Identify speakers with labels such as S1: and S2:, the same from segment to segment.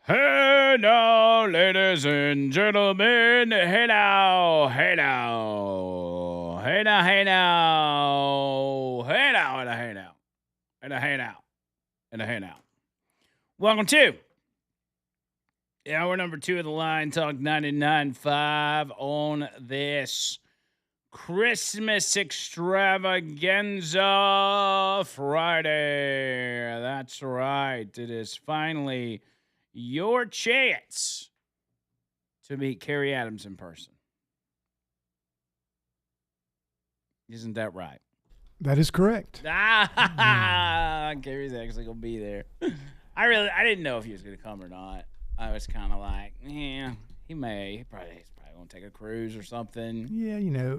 S1: Hey now, ladies and gentlemen. Hey now, hey now. Hey now, hey now. Hey now, and a hey now. And a hey now. And a hey now. Welcome to hour number 2 of the Line Talk 99.5 on this Christmas extravaganza Friday. That's right. It is finally your chance to meet Carrie Adams in person. Isn't that right?
S2: That is correct.
S1: Carrie's actually gonna be there. I didn't know if he was gonna come or not. I was kind of like, yeah, he may. He's probably gonna take a cruise or something.
S2: Yeah,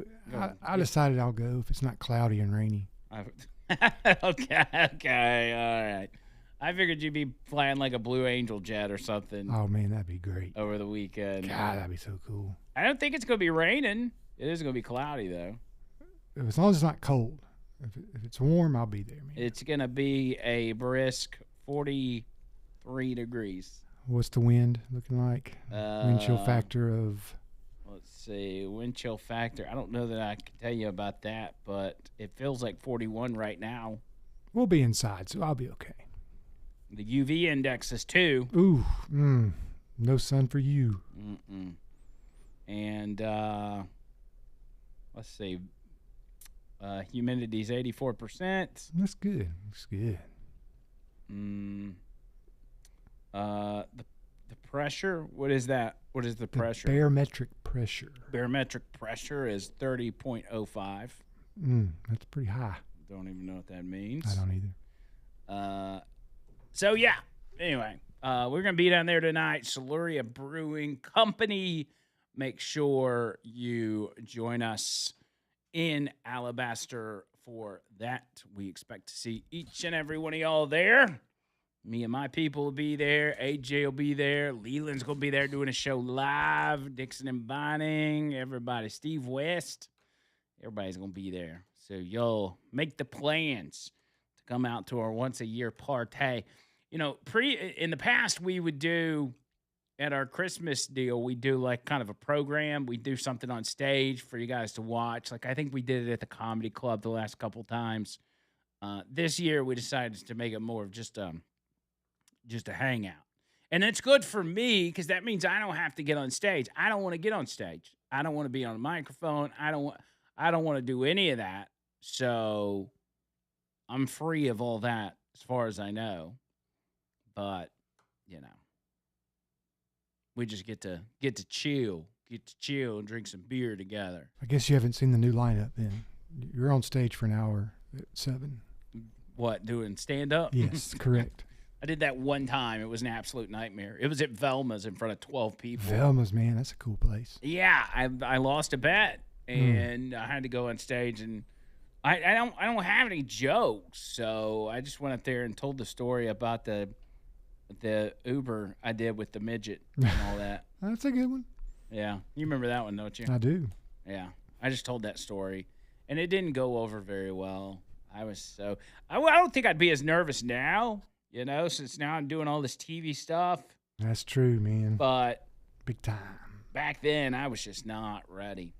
S2: I decided I'll go if it's not cloudy and rainy.
S1: Okay, all right. I figured you'd be flying like a Blue Angel jet or something
S2: Oh man, that'd be great.
S1: over the weekend.
S2: God, that'd be so cool.
S1: I don't think it's gonna be raining. It is gonna be cloudy though.
S2: As long as it's not cold. If it's warm, I'll be there, man.
S1: It's gonna be a brisk 43 degrees.
S2: What's the wind looking like? Wind chill factor of.
S1: Let's see, wind chill factor. I don't know that I can tell you about that, but it feels like 41 right now.
S2: We'll be inside, so I'll be okay.
S1: The UV index is 2.
S2: Ooh, no sun for you.
S1: Mm-mm. And let's see, humidity is 84%.
S2: That's good. That's good.
S1: The pressure. What is that? What is the pressure?
S2: Barometric pressure.
S1: Barometric pressure is 30.05.
S2: That's pretty high.
S1: Don't even know what that means.
S2: I don't either.
S1: So yeah. Anyway, we're gonna be down there tonight. Siluria Brewing Company. Make sure you join us in Alabaster for that. We expect to see each and every one of y'all there. Me and my people will be there. AJ will be there. Leland's going to be there doing a show live. Dixon and Vining. Everybody. Steve West. Everybody's going to be there. So y'all make the plans to come out to our once-a-year party. You know, in the past, we would do, at our Christmas deal, we do like kind of a program. We do something on stage for you guys to watch. Like I think we did it at the Comedy Club the last couple times. This year, we decided to make it more of just a hangout. And it's good for me because that means I don't have to get on stage. I don't want to get on stage. I don't want to be on a microphone. I don't want to do any of that. So I'm free of all that as far as I know. But, we just get to chill and drink some beer together.
S2: I guess you haven't seen the new lineup then. You're on stage for an hour at 7.
S1: What, doing stand-up?
S2: Yes, correct.
S1: I did that one time. It was an absolute nightmare. It was at Velma's in front of 12 people.
S2: Velma's, man, that's a cool place.
S1: Yeah, I lost a bet, and I had to go on stage, and I don't have any jokes, so I just went up there and told the story about the Uber I did with the midget and all that.
S2: That's a good one.
S1: Yeah, you remember that one, don't you?
S2: I do.
S1: Yeah, I just told that story, and it didn't go over very well. I don't think I'd be as nervous now. Since now I'm doing all this TV stuff.
S2: That's true, man.
S1: But
S2: big time.
S1: Back then, I was just not ready.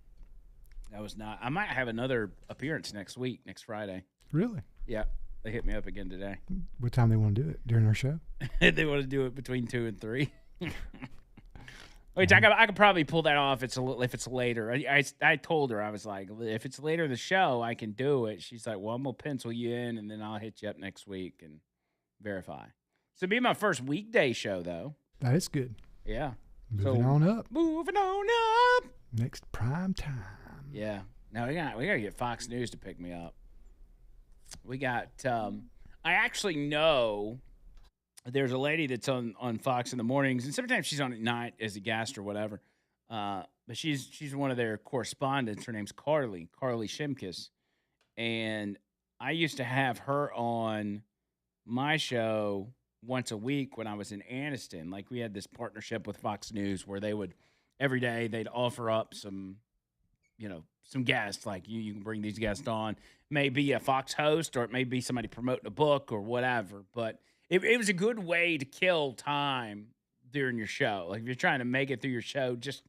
S1: I might have another appearance next Friday.
S2: Really?
S1: Yeah. They hit me up again today.
S2: What time they want to do it? During our show?
S1: They want to do it between 2 and 3. Which I could probably pull that off if it's later. I told her, I was like, if it's later in the show, I can do it. She's like, well, I'm going to pencil you in, and then I'll hit you up next week and verify. So it'll be my first weekday show, though.
S2: That is good.
S1: Yeah.
S2: Moving on up. Next prime time.
S1: Yeah. Now we got to get Fox News to pick me up. We got. I actually know there's a lady that's on Fox in the mornings, and sometimes she's on at night as a guest or whatever. But she's one of their correspondents. Her name's Carly Shimkus, and I used to have her on my show once a week when I was in Anniston. Like, we had this partnership with Fox News where they would every day they'd offer up some guests. Like, you can bring these guests on. Maybe a Fox host, or it may be somebody promoting a book or whatever. But it was a good way to kill time during your show. Like if you're trying to make it through your show, just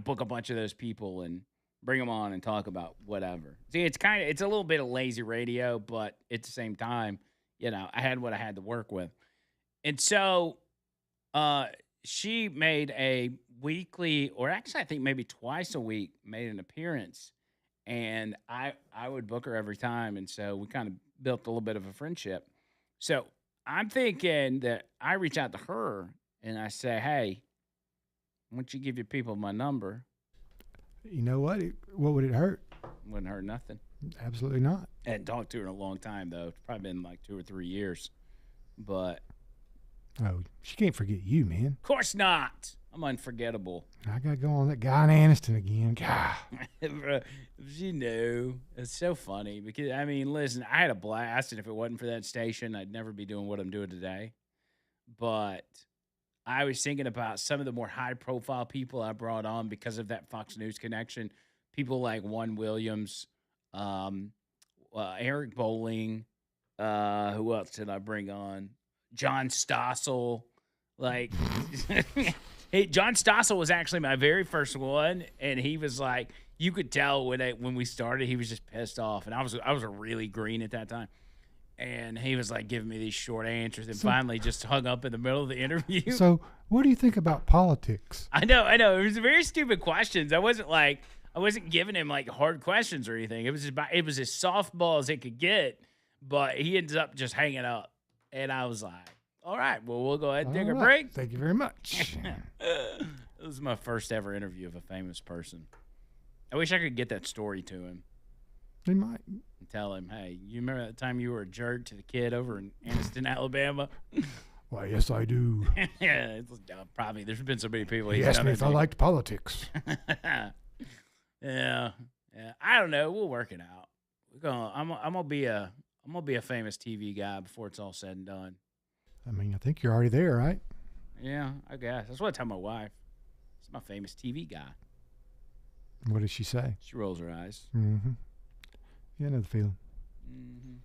S1: book a bunch of those people and bring them on and talk about whatever. See, it's a little bit of lazy radio, but at the same time, I had what I had to work with. And so she made a weekly, or actually I think maybe twice a week, made an appearance. And I would book her every time. And so we kind of built a little bit of a friendship. So I'm thinking that I reach out to her and I say, hey, why don't you give your people my number?
S2: You know what? What would it hurt?
S1: Wouldn't hurt nothing.
S2: Absolutely not.
S1: I hadn't talked to her in a long time, though. It's probably been like 2 or 3 years. But
S2: Oh, she can't forget you, man.
S1: of course not. I'm unforgettable.
S2: I got to go on that guy in Aniston again. God.
S1: She knew. It's so funny because, I mean, listen, I had a blast, and if it wasn't for that station, I'd never be doing what I'm doing today. But I was thinking about some of the more high-profile people I brought on because of that Fox News connection. People like Juan Williams, Eric Bowling. Who else did I bring on? John Stossel. Like, hey, John Stossel was actually my very first one, and he was like, you could tell when we started, he was just pissed off, and I was really green at that time. And he was like giving me these short answers and finally just hung up in the middle of the interview.
S2: So what do you think about politics?
S1: I know. It was very stupid questions. I wasn't giving him like hard questions or anything. It was as softball as it could get, but he ends up just hanging up. And I was like, all right, well, we'll go ahead and take a break.
S2: Thank you very much.
S1: It was my first ever interview of a famous person. I wish I could get that story to him.
S2: They might.
S1: And tell him, hey, you remember that time you were a jerk to the kid over in Aniston, Alabama?
S2: Why, yes, I do.
S1: Yeah, it's, probably. There's been so many people.
S2: He asked me if I liked politics.
S1: Yeah. I don't know. We'll work it out. I'm gonna be a famous TV guy before it's all said and done.
S2: I mean, I think you're already there, right?
S1: Yeah, I guess. That's what I tell my wife. It's my famous TV guy.
S2: What does she say?
S1: She rolls her eyes.
S2: Mm-hmm. Yeah, I know the feeling.
S1: Mm-hmm.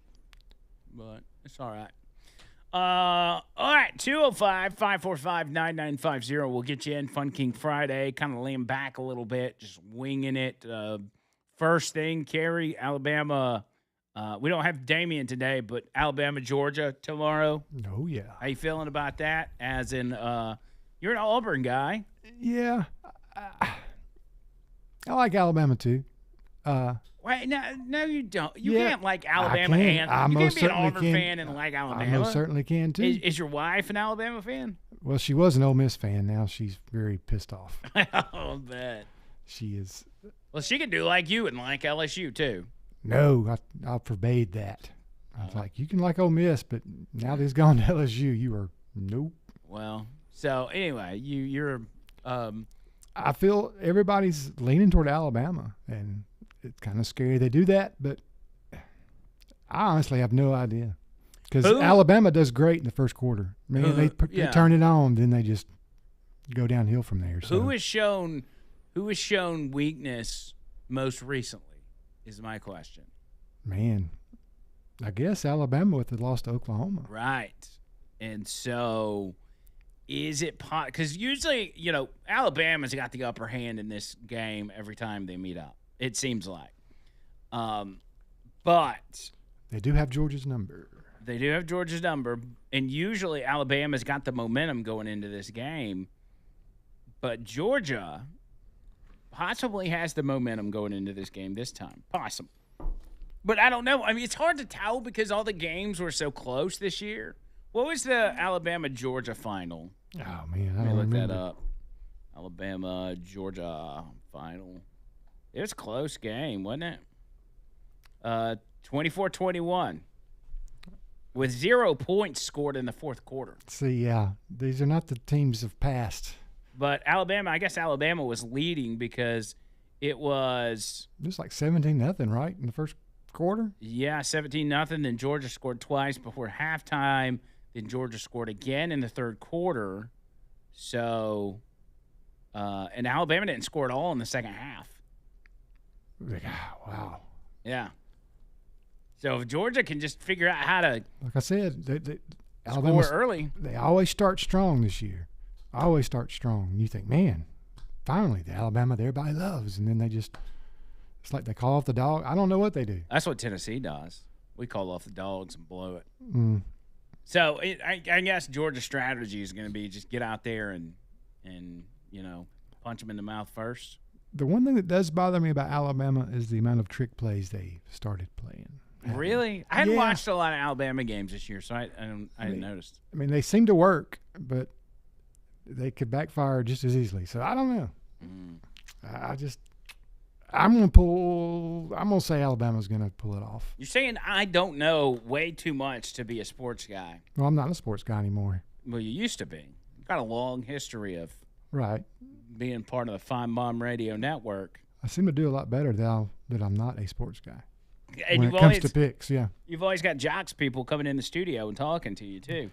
S1: But it's all right. All right, 205-545-9950. We'll get you in Fun King Friday, kind of laying back a little bit, just winging it. First thing, Kerry, Alabama. We don't have Damian today, but Alabama, Georgia tomorrow.
S2: Oh, yeah.
S1: How you feeling about that? As in, you're an Auburn guy.
S2: Yeah. I like Alabama, too.
S1: Wait, no, you don't. You
S2: Yeah,
S1: can't like Alabama
S2: I
S1: and you can't
S2: most
S1: be an
S2: certainly
S1: Auburn
S2: can.
S1: fan and like Alabama.
S2: I most certainly can, too.
S1: Is your wife an Alabama fan?
S2: Well, she was an Ole Miss fan. Now she's very pissed off.
S1: I'll bet.
S2: She is.
S1: Well, she can do like you and like LSU too.
S2: No, I forbade that. I was like, you can like Ole Miss, but now that he's gone to LSU, you are nope.
S1: Well, so anyway, you're.
S2: I feel everybody's leaning toward Alabama, and it's kind of scary they do that, but I honestly have no idea. Because Alabama does great in the first quarter. Man, they turn it on, then they just go downhill from there. So.
S1: Who has shown weakness most recently is my question.
S2: Man, I guess Alabama with the loss to Oklahoma.
S1: Right. And so is it – because usually, Alabama's got the upper hand in this game every time they meet up, it seems like. But –
S2: they do have Georgia's number.
S1: They do have Georgia's number, and usually Alabama's got the momentum going into this game. But Georgia possibly has the momentum going into this game this time. Possible. But I don't know. I mean, it's hard to tell because all the games were so close this year. What was the Alabama-Georgia final?
S2: Oh, man, I
S1: Let me
S2: don't
S1: look
S2: remember.
S1: that up. Alabama-Georgia final. It was a close game, wasn't it? 24-21. With 0 points scored in the fourth quarter.
S2: See, yeah, these are not the teams of past.
S1: But Alabama, I guess Alabama was leading because it was
S2: like 17-0, right, in the first quarter?
S1: Yeah, 17-0. Then Georgia scored twice before halftime. Then Georgia scored again in the third quarter. So, and Alabama didn't score at all in the second half.
S2: Wow.
S1: Yeah. So if Georgia can just figure out how to
S2: like I said,
S1: Alabama
S2: score
S1: early,
S2: they always start strong this year. always start strong. You think, man, finally the Alabama that everybody loves, and then they just, it's like they call off the dog. I don't know what they do.
S1: That's what Tennessee does. We call off the dogs and blow it.
S2: Mm.
S1: So I guess Georgia's strategy is going to be just get out there and punch them in the mouth first.
S2: The one thing that does bother me about Alabama is the amount of trick plays they started playing.
S1: Really? I hadn't watched a lot of Alabama games this year, so I hadn't noticed.
S2: I mean, they seem to work, but they could backfire just as easily. So I don't know. I'm gonna say Alabama's gonna pull it off.
S1: You're saying I don't know way too much to be a sports guy.
S2: Well, I'm not a sports guy anymore.
S1: Well, you used to be. You've got a long history of
S2: right
S1: being part of the Fine Bomb Radio Network.
S2: I seem to do a lot better now that I'm not a sports guy.
S1: And
S2: when it comes to picks, yeah.
S1: You've always got jocks people coming in the studio and talking to you too.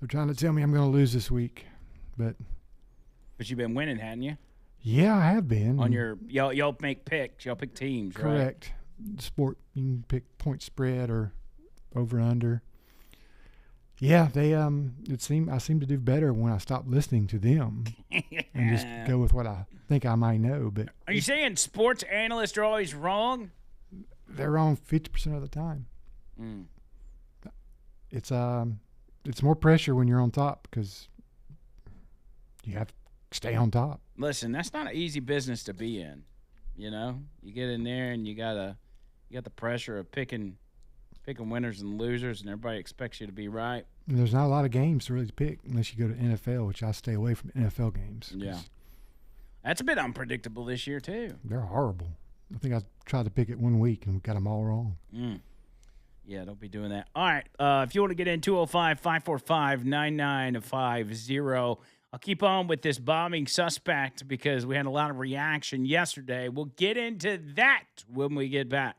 S2: They're trying to tell me I'm going to lose this week, but
S1: you've been winning, hadn't you?
S2: Yeah, I have been.
S1: On your y'all make picks, y'all pick teams,
S2: correct.
S1: Right?
S2: Sport, you can pick point spread or over under. Yeah, they I seem to do better when I stop listening to them and just go with what I think I might know. But
S1: are you saying sports analysts are always wrong?
S2: They're wrong 50% of the time.
S1: Mm.
S2: It's more pressure when you're on top because you have to stay on top.
S1: Listen, that's not an easy business to be in. You know, you get in there and you got the pressure of picking winners and losers, and everybody expects you to be right.
S2: And there's not a lot of games to really pick unless you go to NFL, which I stay away from NFL games.
S1: Yeah, that's a bit unpredictable this year too.
S2: They're horrible. I think I tried to pick it 1 week and got them all wrong.
S1: Mm. Yeah, don't be doing that. All right, if you want to get in, 205-545-9950. I'll keep on with this bombing suspect because we had a lot of reaction yesterday. We'll get into that when we get back.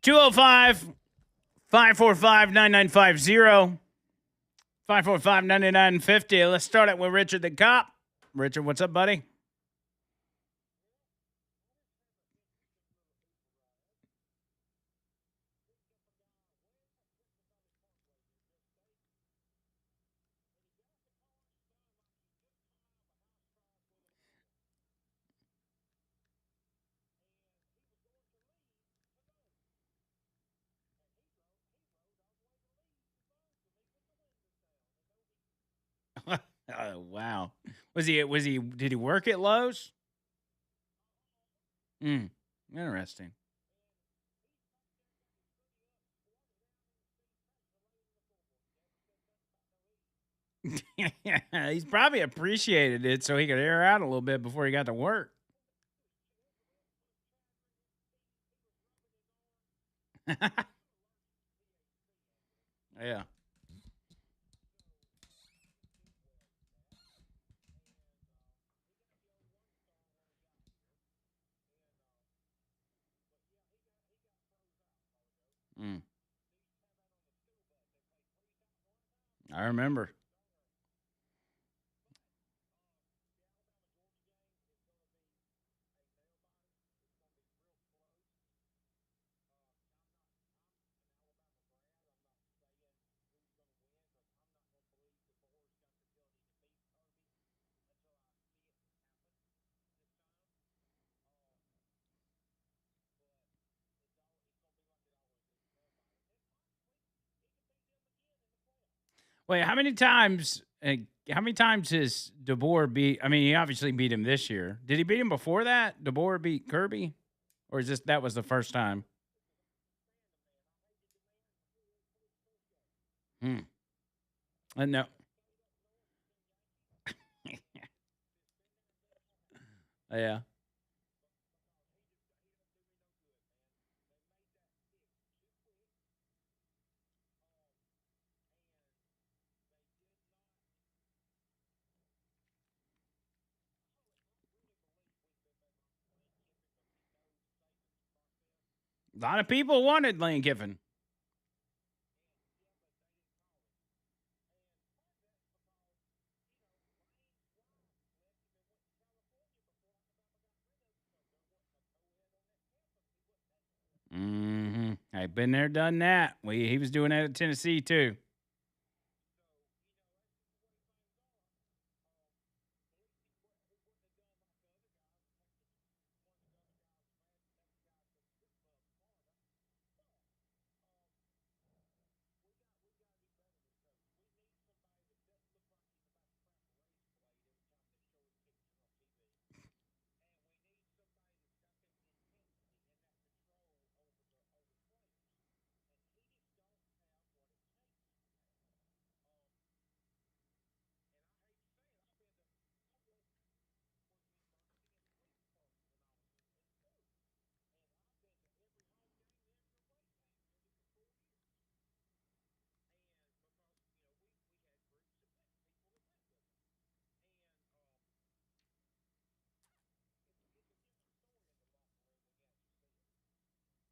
S1: 205 545 9950. 545-9950. Let's start it with Richard the Cop. Richard, what's up, buddy? Oh, wow. Did he work at Lowe's? Interesting. He's probably appreciated it so he could air out a little bit before he got to work. Yeah. I remember. Wait, how many times? How many times has DeBoer beat? I mean, he obviously beat him this year. Did he beat him before that? DeBoer beat Kirby, or is that was the first time? No. Yeah. A lot of people wanted Lane Kiffin. I've been there, done that. He was doing that at Tennessee too.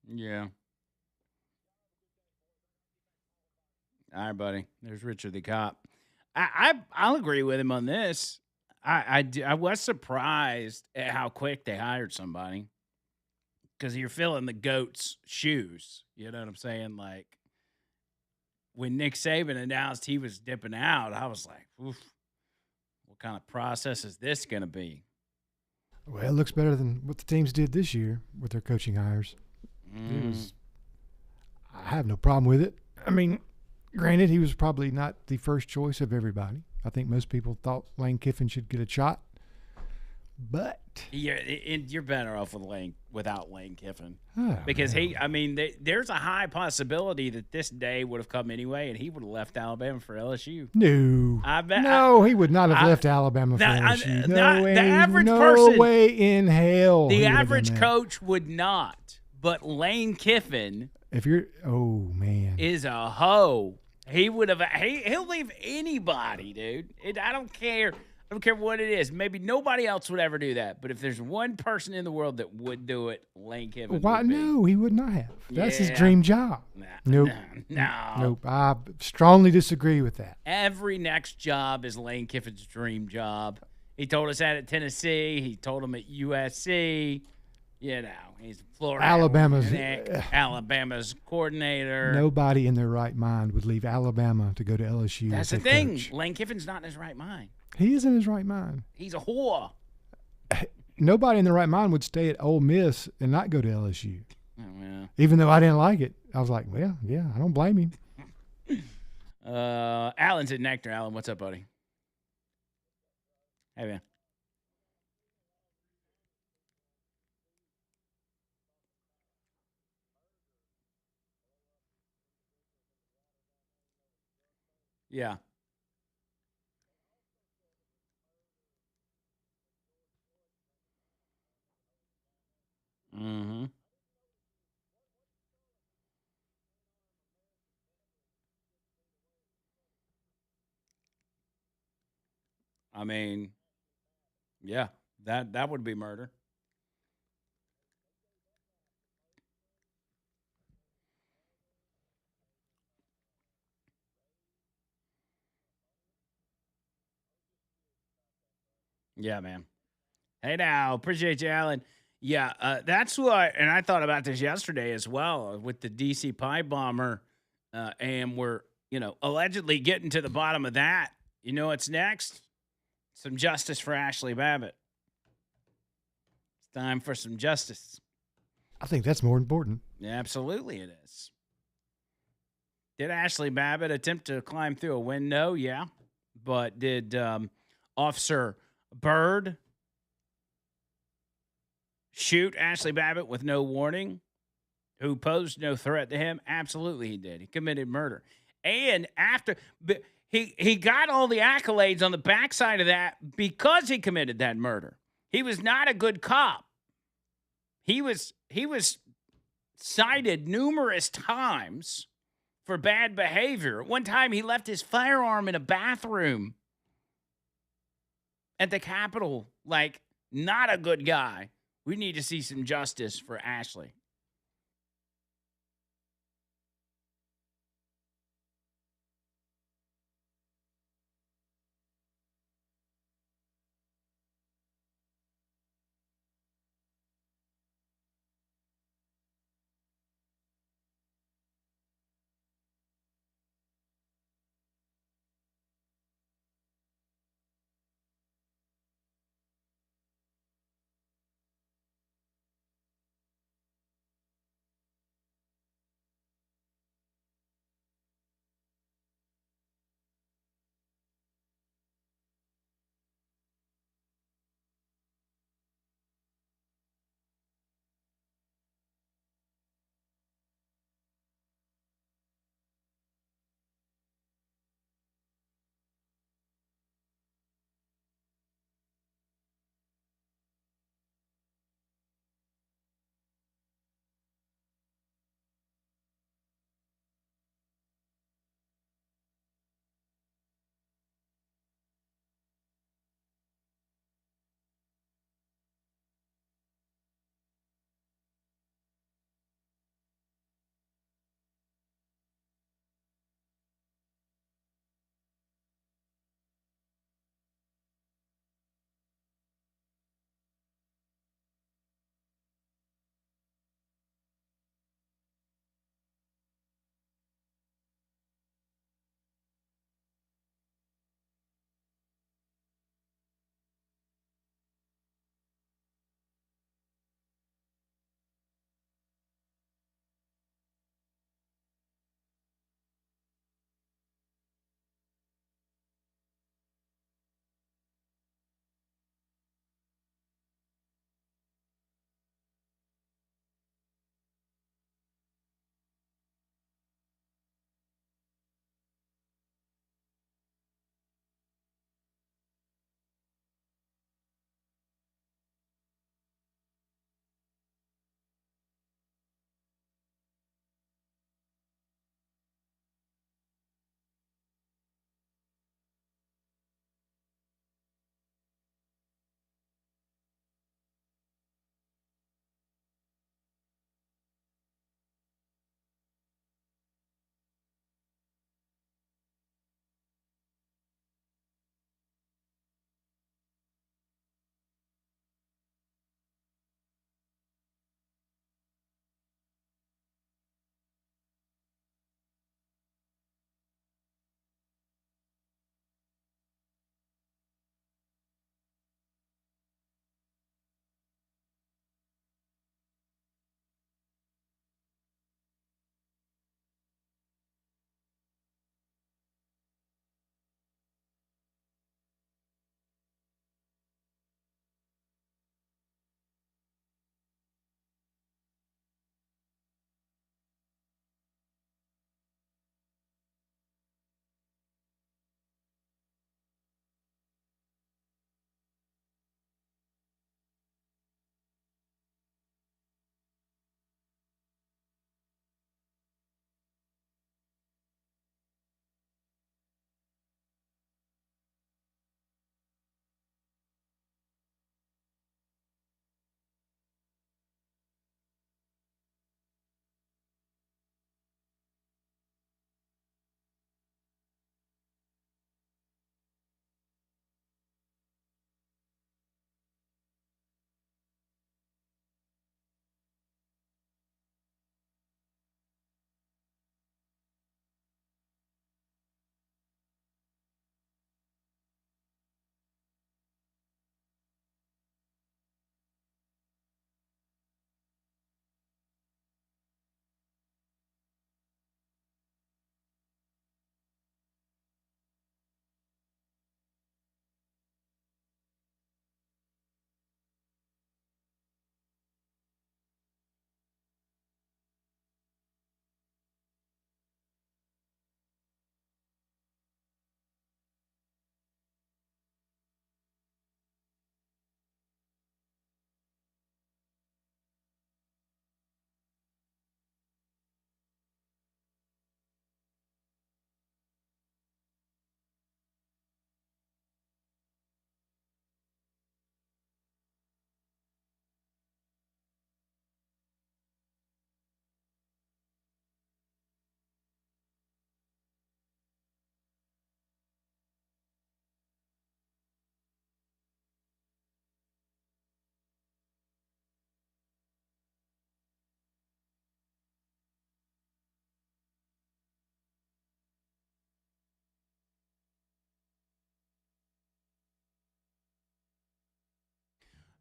S1: Yeah. All right, buddy. There's Richard the Cop. I'll agree with him on this. I was surprised at how quick they hired somebody because you're filling the goat's shoes. You know what I'm saying? Like when Nick Saban announced he was dipping out, I was like, oof, what kind of process is this going to be?
S2: Well, it looks better than what the teams did this year with their coaching hires. I have no problem with it. I mean, granted, he was probably not the first choice of everybody. I think most people thought Lane Kiffin should get a shot. But
S1: you're better off without Lane Kiffin
S2: because
S1: there's a high possibility that this day would have come anyway, and he would have left Alabama for LSU.
S2: No, he would not have left Alabama for LSU. No way in hell.
S1: The average coach would not, but Lane Kiffin, is a hoe. He would have. He'll leave anybody, dude. I don't care. don't care what it is. Maybe nobody else would ever do that. But if there's one person in the world that would do it, Lane Kiffin
S2: Why?
S1: would be.
S2: No, he would not have. That's his
S1: Yeah.
S2: dream job.
S1: Nah,
S2: Nope.
S1: no.
S2: Nope. I strongly disagree with that.
S1: Every next job is Lane Kiffin's dream job. He told us that at Tennessee. He told him at USC. You know, he's Florida. Alabama's coordinator.
S2: Nobody in their right mind would leave Alabama to go to LSU.
S1: That's
S2: as
S1: the
S2: head
S1: thing.
S2: coach.
S1: Lane Kiffin's not in his right mind.
S2: He is in his right mind.
S1: He's a whore.
S2: Nobody in their right mind would stay at Ole Miss and not go to LSU.
S1: Oh, yeah.
S2: Even though I didn't like it, I was like, well, yeah, I don't blame him.
S1: Alan's at Nectar. Alan, what's up, buddy? Hey, man. Yeah. Mm-hmm. I mean, yeah, that would be murder. Yeah, man. Hey, now, appreciate you, Alan. Yeah, that's what, and I thought about this yesterday as well with the DC Pie Bomber, and we're allegedly getting to the bottom of that. You know what's next? Some justice for Ashley Babbitt. It's time for some justice.
S2: I think that's more important.
S1: Yeah, absolutely, it is. Did Ashley Babbitt attempt to climb through a window? Yeah, but did Officer Byrd shoot Ashley Babbitt with no warning, who posed no threat to him? Absolutely he did. He committed murder. And after he got all the accolades on the backside of that because he committed that murder. He was not a good cop. He was cited numerous times for bad behavior. One time he left his firearm in a bathroom at the Capitol. Like, not a good guy. We need to see some justice for Ashley.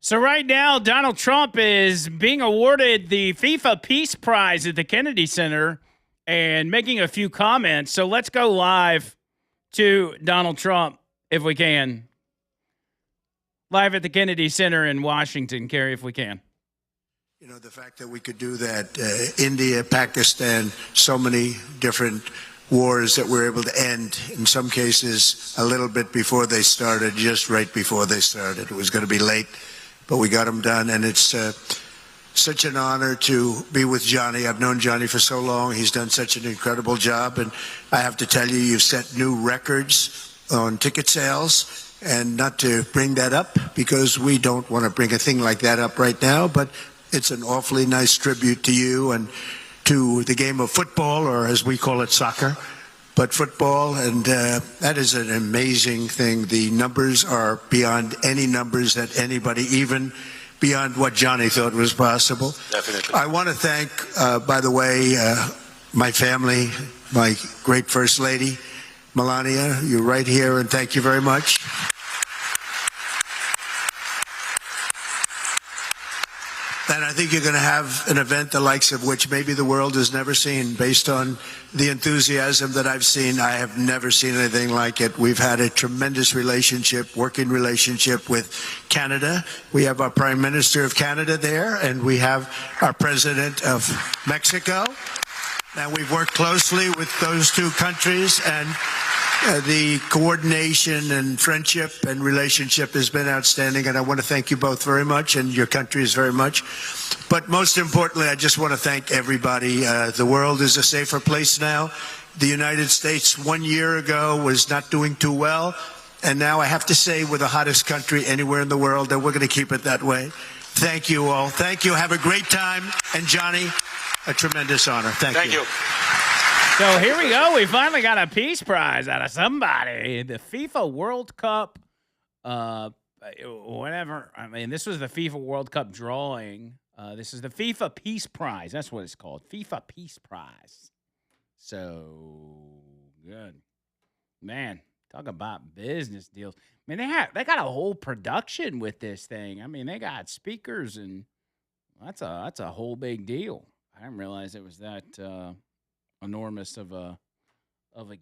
S1: So right now, Donald Trump is being awarded the FIFA Peace Prize at the Kennedy Center and making a few comments. So let's go live to Donald Trump, if we can. Live at the Kennedy Center in Washington, Kerry, if we can.
S3: You know, the fact that we could do that, India, Pakistan, so many different wars that we're able to end, in some cases a little bit before they started, just right before they started. It was going to be late, but we got them done, and it's such an honor to be with Johnny. I've known Johnny for so long. He's done such an incredible job, and I have to tell you, you've set new records on ticket sales. And not to bring that up, because we don't want to bring a thing like that up right now, but it's an awfully nice tribute to you and to the game of football, or as we call it, soccer, but football. And that is an amazing thing. The numbers are beyond any numbers that anybody, even beyond what Johnny thought was possible.
S4: Definitely.
S3: I want to thank, by the way, my family, my great First Lady, Melania. You're right here, and thank you very much. And I think you're going to have an event the likes of which maybe the world has never seen. Based on the enthusiasm that I've seen, I have never seen anything like it. We've had a tremendous relationship, working relationship with Canada. We have our Prime Minister of Canada there, and we have our President of Mexico. And we've worked closely with those two countries, and the coordination and friendship and relationship has been outstanding, and I want to thank you both very much, and your countries very much. But most importantly, I just want to thank everybody. The world is a safer place now. The United States 1 year ago was not doing too well, and now I have to say we're the hottest country anywhere in the world, and we're going to keep it that way. Thank you all. Thank you. Have a great time. And Johnny, a tremendous honor. Thank you.
S1: So here we go. We finally got a peace prize out of somebody. The FIFA World Cup, whatever. I mean, this was the FIFA World Cup drawing. This is the FIFA Peace Prize. That's what it's called. FIFA Peace Prize. So good. Man, talk about business deals. I mean, they got a whole production with this thing. I mean, they got speakers, and that's a whole big deal. I didn't realize it was that enormous of a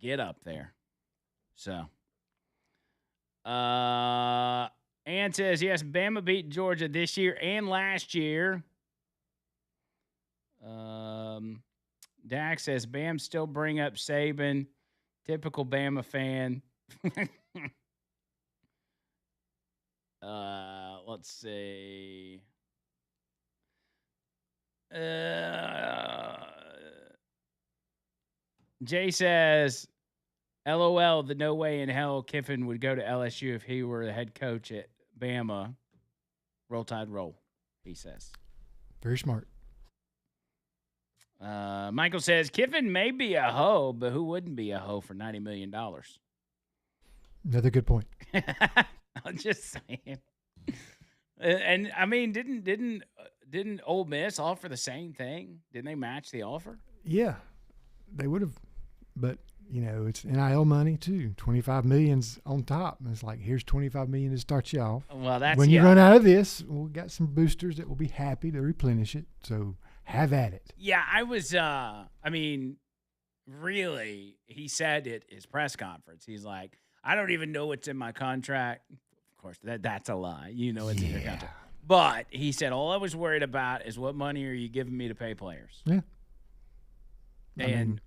S1: get up there. So Ann says, yes, Bama beat Georgia this year and last year. Dax says, Bam still bring up Saban. Typical Bama fan. Let's see. Jay says, LOL, the no way in hell Kiffin would go to LSU if he were the head coach at Bama. Roll Tide roll, he says.
S2: Very smart.
S1: Michael says, Kiffin may be a hoe, but who wouldn't be a hoe for $90 million?
S2: Another good point.
S1: I'm just saying. And I mean, didn't Ole Miss offer the same thing? Didn't they match the offer?
S2: Yeah, they would have. But, you know, it's NIL money, too. $25 million's on top. And it's like, here's $25 million to start you off.
S1: Well, that's
S2: when you run out of this, we've got some boosters that will be happy to replenish it. So have at it.
S1: Yeah, I was, I mean, really, he said at his press conference, he's like, I don't even know what's in my contract. Of course, that's a lie. You know it's in your contract. But he said, all I was worried about is what money are you giving me to pay players?
S2: Yeah.
S1: And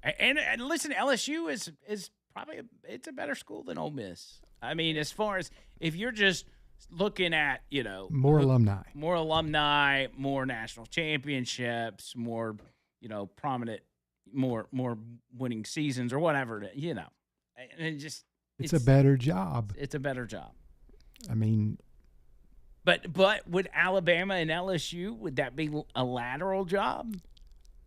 S1: listen, LSU is probably it's a better school than Ole Miss. I mean, as far as if you're just looking at, you know,
S2: more alumni,
S1: more national championships, more, you know, prominent, more winning seasons or whatever, you know, and it just
S2: it's a better job.
S1: It's a better job.
S2: I mean,
S1: but would Alabama and LSU, would that be a lateral job?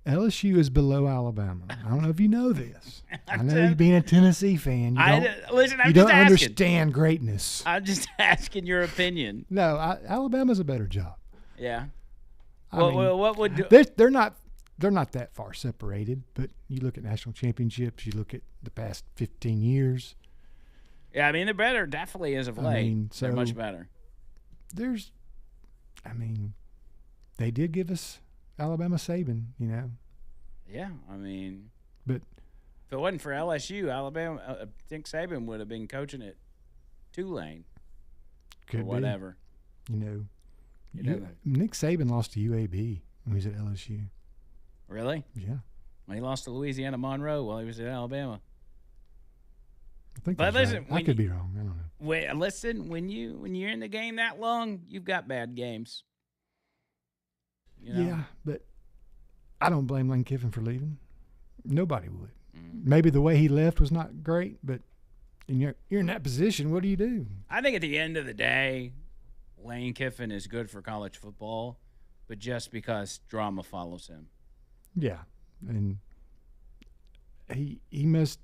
S2: LSU is below Alabama. I don't know if you know this. I know you being a Tennessee fan. You don't understand greatness.
S1: I'm just asking your opinion.
S2: No, Alabama's a better job.
S1: Yeah.
S2: Well,
S1: what would
S2: they're not that far separated, but you look at national championships, you look at the past 15 years.
S1: Yeah, I mean, they're better definitely as of late. They're much better.
S2: There's I mean, they did give us Alabama Saban,
S1: Yeah, I mean,
S2: but
S1: if it wasn't for LSU, Alabama, Nick Saban would have been coaching at Tulane or
S2: could be,
S1: whatever.
S2: you know.
S1: You know,
S2: Nick Saban lost to UAB when he was at LSU.
S1: really?
S2: Yeah,
S1: Well, he lost to Louisiana Monroe while he was at Alabama.
S2: I think
S1: But
S2: that's
S1: listen,
S2: right. I could be wrong. I don't know.
S1: Listen, when you're in the game that long, you've got bad games. You know?
S2: Yeah, but I don't blame Lane Kiffin for leaving. Nobody would.
S1: Mm.
S2: Maybe the way he left was not great, but you're in that position. What do you do?
S1: I think at the end of the day, Lane Kiffin is good for college football, but just because drama follows him.
S2: Yeah, and he must.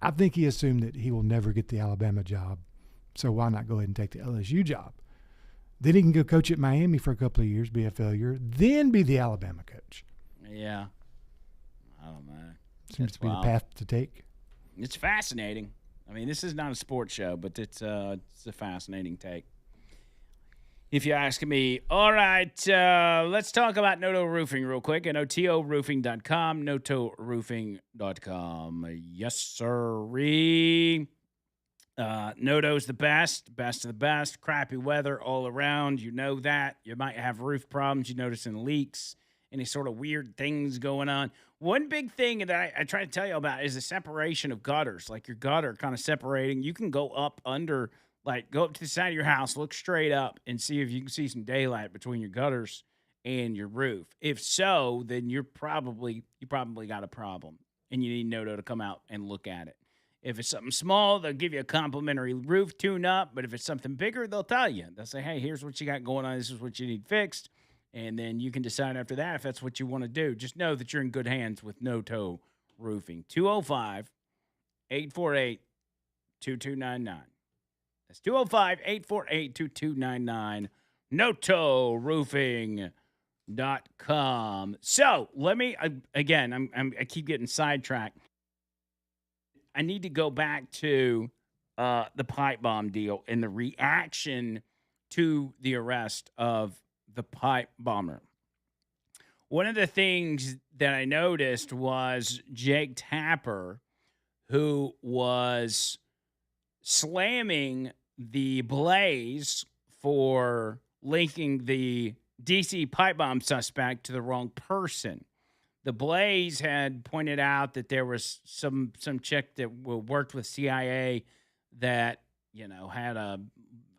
S2: I think he assumed that he will never get the Alabama job, so why not go ahead and take the LSU job? Then he can go coach at Miami for a couple of years, be a failure, then be the Alabama coach.
S1: Yeah, I don't know.
S2: Seems
S1: That's
S2: to be
S1: wild.
S2: the path to take.
S1: It's fascinating. I mean, this is not a sports show, but it's a fascinating take. If you ask me. All right, let's talk about Noto Roofing real quick. NOTOroofing.com, NOTOroofing.com. Yes, sir. Noto's the best of the best. Crappy weather all around. You know that. You might have roof problems. You notice in leaks, any sort of weird things going on. One big thing that I try to tell you about is the separation of gutters. Like your gutter kind of separating. You can go up under, like go up to the side of your house, look straight up, and see if you can see some daylight between your gutters and your roof. If so, then you probably got a problem, and you need Noto to come out and look at it. If it's something small, they'll give you a complimentary roof tune-up. But if it's something bigger, they'll tell you. They'll say, hey, here's what you got going on. This is what you need fixed. And then you can decide after that if that's what you want to do. Just know that you're in good hands with Noto Roofing. 205-848-2299. That's 205-848-2299. NotoRoofing.com. So let me, again, I keep getting sidetracked. I need to go back to the pipe bomb deal and the reaction to the arrest of the pipe bomber. One of the things that I noticed was Jake Tapper, who was slamming the Blaze for linking the DC pipe bomb suspect to the wrong person. The Blaze had pointed out that there was some chick that worked with CIA that, had a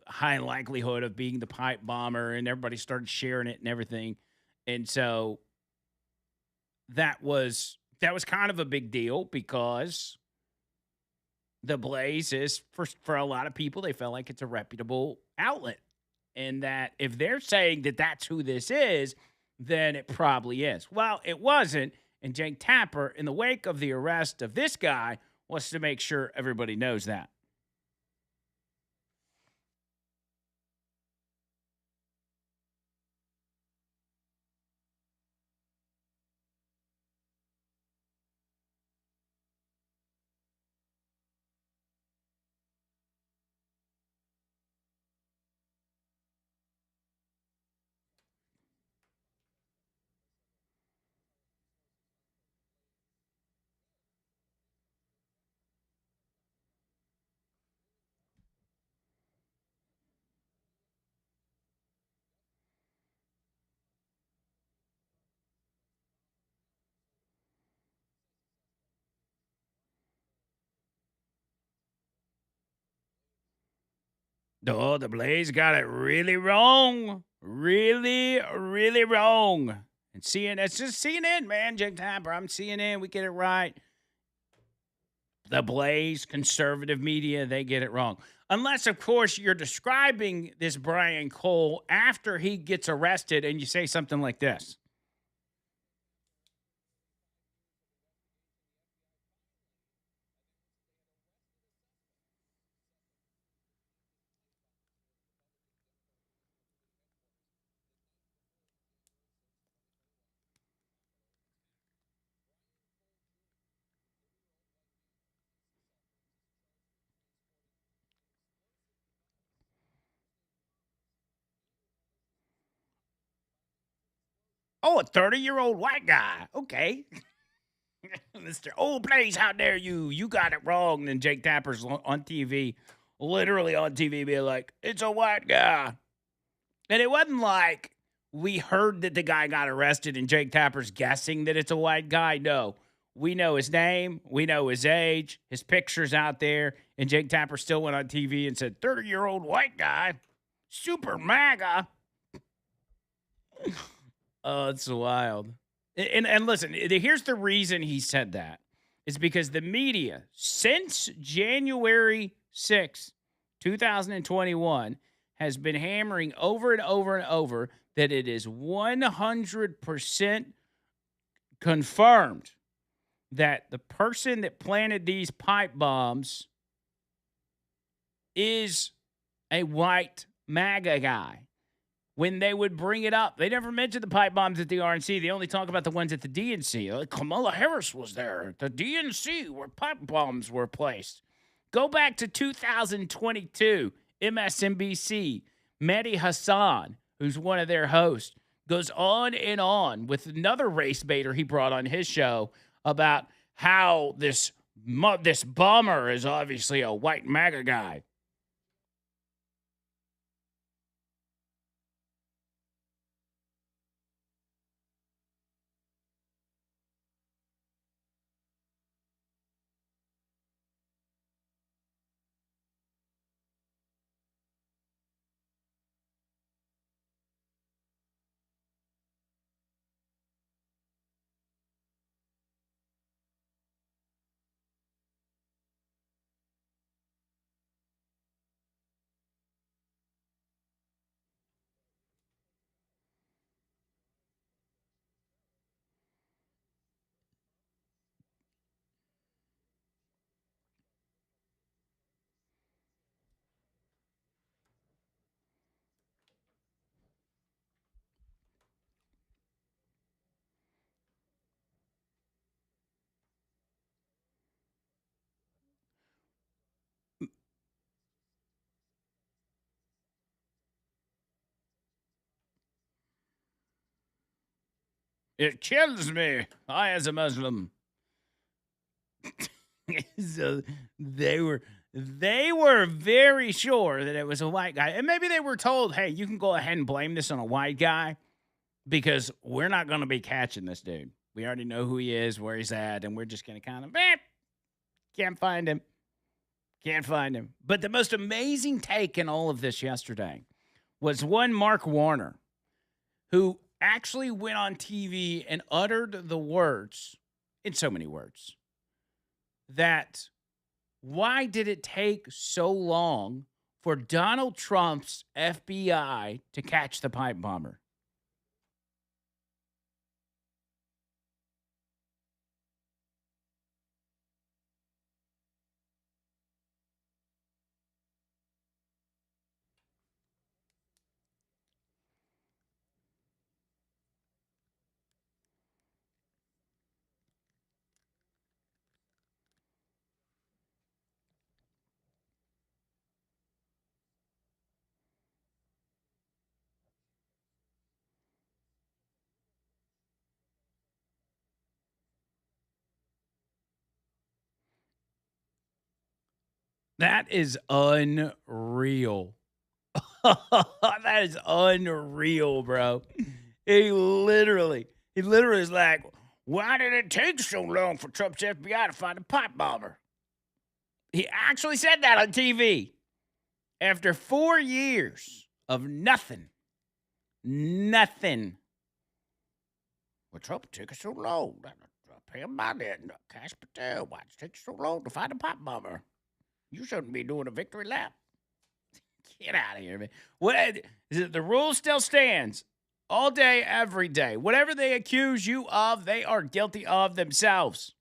S1: high likelihood of being the pipe bomber, and everybody started sharing it and everything. And so that was kind of a big deal because the Blaze is, for a lot of people, they felt like it's a reputable outlet. And that if they're saying that that's who this is, then it probably is. Well, it wasn't. And Jake Tapper, in the wake of the arrest of this guy, wants to make sure everybody knows that. Oh, the Blaze got it really wrong. Really, really wrong. And CNN, it's just CNN, man. Jake Tapper, I'm CNN. We get it right. The Blaze, conservative media, they get it wrong. Unless, of course, you're describing this Brian Cole after he gets arrested and you say something like this. Oh, a 30-year-old white guy. Okay. Mr. Oh, please, how dare you? You got it wrong. And then Jake Tapper's on TV, literally on TV, being like, it's a white guy. And it wasn't like we heard that the guy got arrested and Jake Tapper's guessing that it's a white guy. No. We know his name. We know his age. His picture's out there. And Jake Tapper still went on TV and said, 30-year-old white guy. Super MAGA. Oh, it's wild. And listen, here's the reason he said that. It's because the media, since January 6th, 2021, has been hammering over and over and over that it is 100% confirmed that the person that planted these pipe bombs is a white MAGA guy. When they would bring it up, they never mentioned the pipe bombs at the RNC. They only talk about the ones at the DNC. Like Kamala Harris was there at the DNC where pipe bombs were placed. Go back to 2022, MSNBC. Mehdi Hassan, who's one of their hosts, goes on and on with another race baiter he brought on his show about how this bomber is obviously a white MAGA guy. It kills me. I, as a Muslim. So they were very sure that it was a white guy. And maybe they were told, hey, you can go ahead and blame this on a white guy because we're not going to be catching this dude. We already know who he is, where he's at, and we're just going to kind of, can't find him. Can't find him. But the most amazing take in all of this yesterday was one Mark Warner, who actually went on TV and uttered the words, in so many words, that why did it take so long for Donald Trump's FBI to catch the pipe bomber? That is unreal. That is unreal, bro. He literally is like, why did it take so long for Trump's FBI to find a pipe bomber? He actually said that on TV. After 4 years of nothing. Well, Trump took it so long. Pay him by that. Cash Patel, why did it take so long to find a pipe bomber? You shouldn't be doing a victory lap. Get out of here, man. What is it? The rule still stands all day, every day. Whatever they accuse you of, they are guilty of themselves.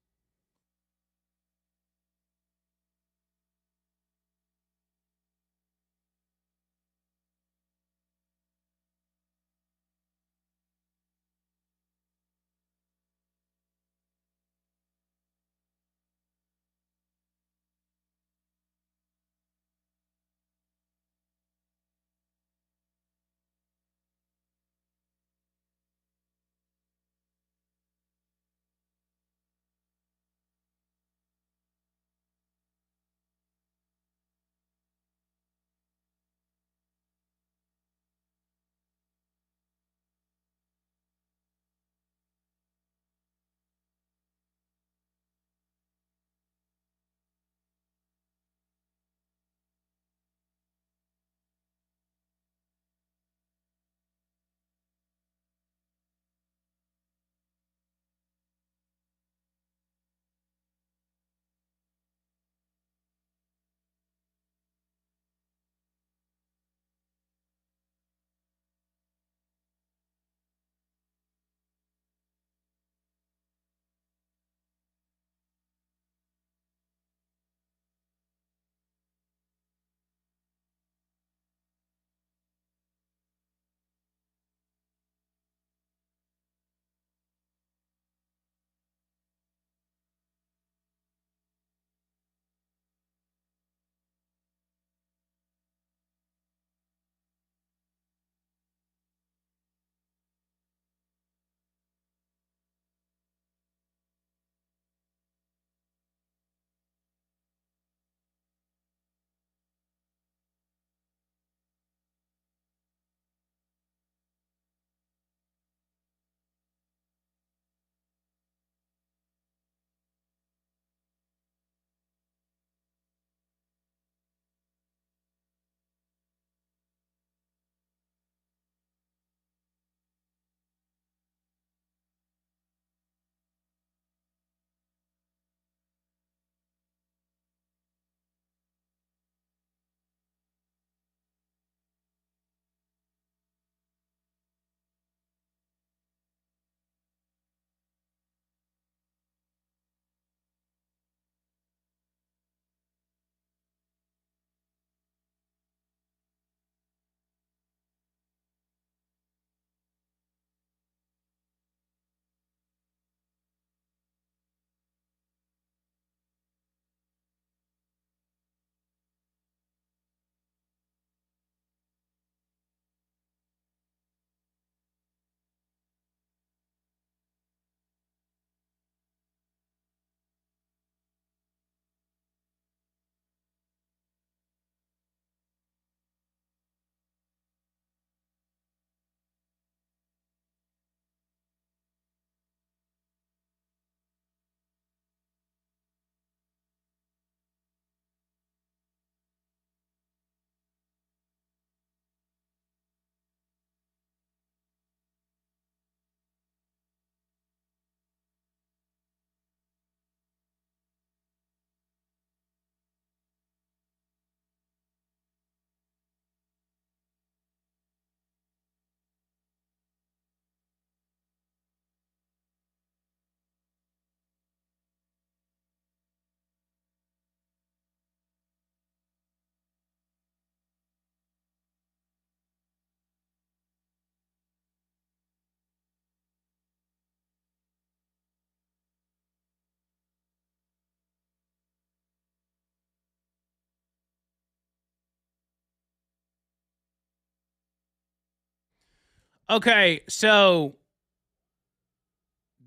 S1: Okay, so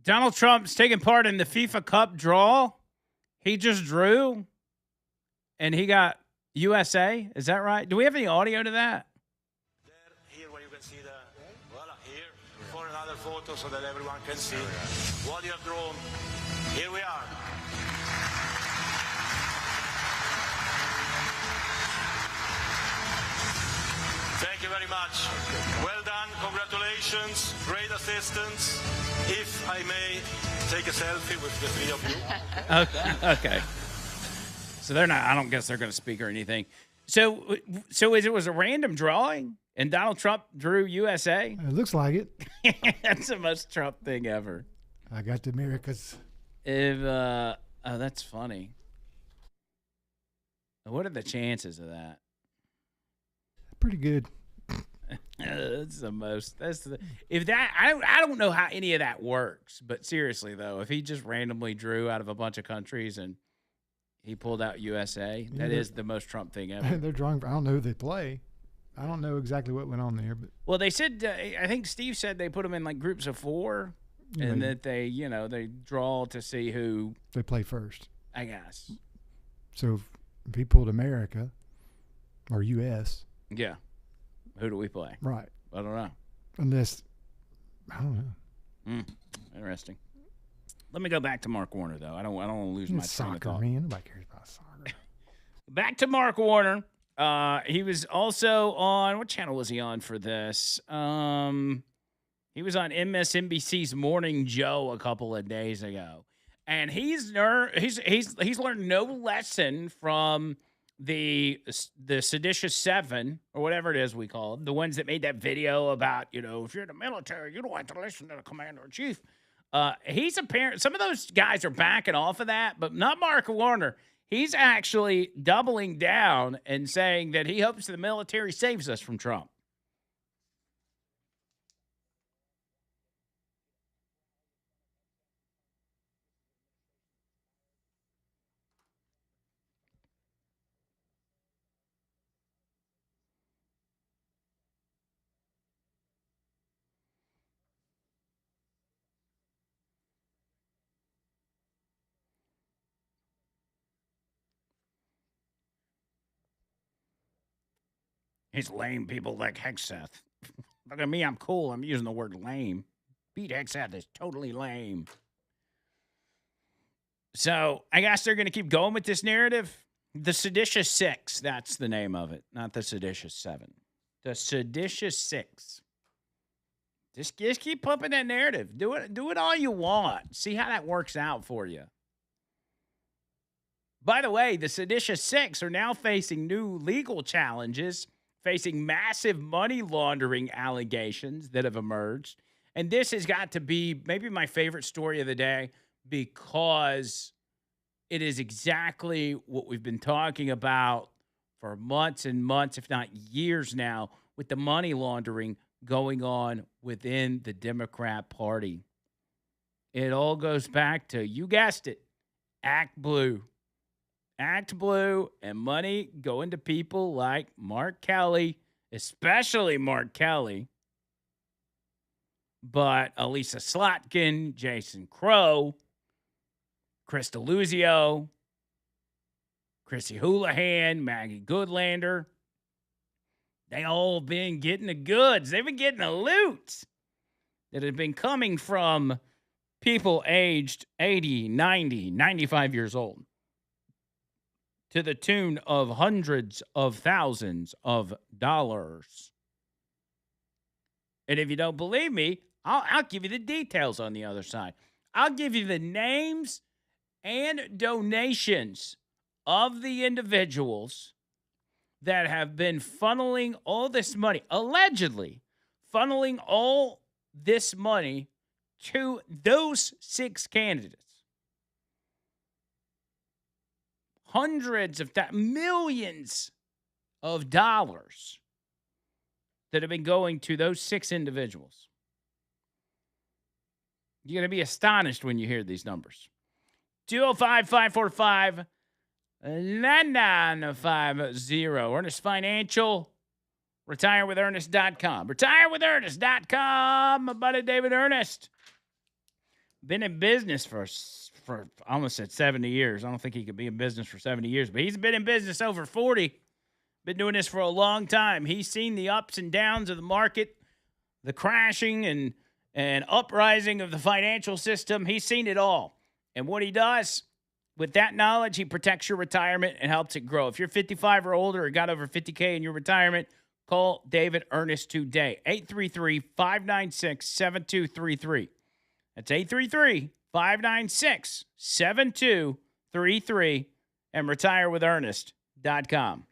S1: Donald Trump's taking part in the FIFA Cup draw. He just drew, and he got USA. Is that right? Do we have any audio to that?
S4: Here, where you can see here for another photo so that everyone can see what you have drawn. Here we are. Thank you very much. Well done. Congratulations. Great assistance. If I may take a selfie with the three of you.
S1: Okay. So they're not. I don't guess they're going to speak or anything. So it was a random drawing, and Donald Trump drew USA.
S2: It looks like it.
S1: That's the most Trump thing ever.
S2: I got the Americas.
S1: That's funny. What are the chances of that?
S2: Pretty good.
S1: That's the most. I don't know how any of that works. But seriously though, if he just randomly drew out of a bunch of countries and he pulled out USA, that is the most Trump thing ever.
S2: They're drawing. I don't know who they play. I don't know exactly what went on there, but
S1: well, they said. I think Steve said they put them in like groups of 4, and that they draw to see who
S2: they play first.
S1: I guess.
S2: So if he pulled America or US.
S1: Yeah. Who do we play?
S2: Right.
S1: I don't know.
S2: Unless, I don't know.
S1: Interesting. Let me go back to Mark Warner, though. I don't want to lose my train of thought.
S2: Man. Nobody cares about soccer.
S1: Back to Mark Warner. He was also on, what channel was he on for this? He was on MSNBC's Morning Joe a couple of days ago. And he's learned no lesson from the seditious 7 or whatever it is we call them, the ones that made that video about, if you're in the military, you don't have to listen to the commander-in-chief. He's apparent. Some of those guys are backing off of that, but not Mark Warner. He's actually doubling down and saying that he hopes the military saves us from Trump. It's lame people like Hegseth. Look at me, I'm cool. I'm using the word lame. Pete Hegseth is totally lame. So I guess they're going to keep going with this narrative. The Seditious 6, that's the name of it, not the Seditious 7. The Seditious 6. Just keep pumping that narrative. Do it all you want. See how that works out for you. By the way, the Seditious 6 are now facing new legal challenges, facing massive money laundering allegations that have emerged. And this has got to be maybe my favorite story of the day because it is exactly what we've been talking about for months and months, if not years now, with the money laundering going on within the Democrat Party. It all goes back to, you guessed it, Act Blue. Act Blue and money going to people like Mark Kelly, especially Mark Kelly, but Elisa Slotkin, Jason Crow, Chris DeLuzio, Chrissy Houlihan, Maggie Goodlander. They all been getting the goods. They've been getting the loot that have been coming from people aged 80, 90, 95 years old, to the tune of hundreds of thousands of dollars. And if you don't believe me, I'll give you the details on the other side. I'll give you the names and donations of the individuals that have been funneling all this money, allegedly funneling all this money to those 6 candidates. Hundreds of millions of dollars that have been going to those 6 individuals. You're going to be astonished when you hear these numbers. 205-545-9950. Earnest Financial, retirewithernest.com. Retirewithernest.com. My buddy David Ernest. Been in business for I almost said 70 years. I don't think he could be in business for 70 years, but he's been in business over 40. Been doing this for a long time. He's seen the ups and downs of the market, the crashing and uprising of the financial system. He's seen it all. And what he does, with that knowledge, he protects your retirement and helps it grow. If you're 55 or older or got over 50K in your retirement, call David Ernest today. 833-596-7233. That's 833-596-7233 and retirewithernest.com.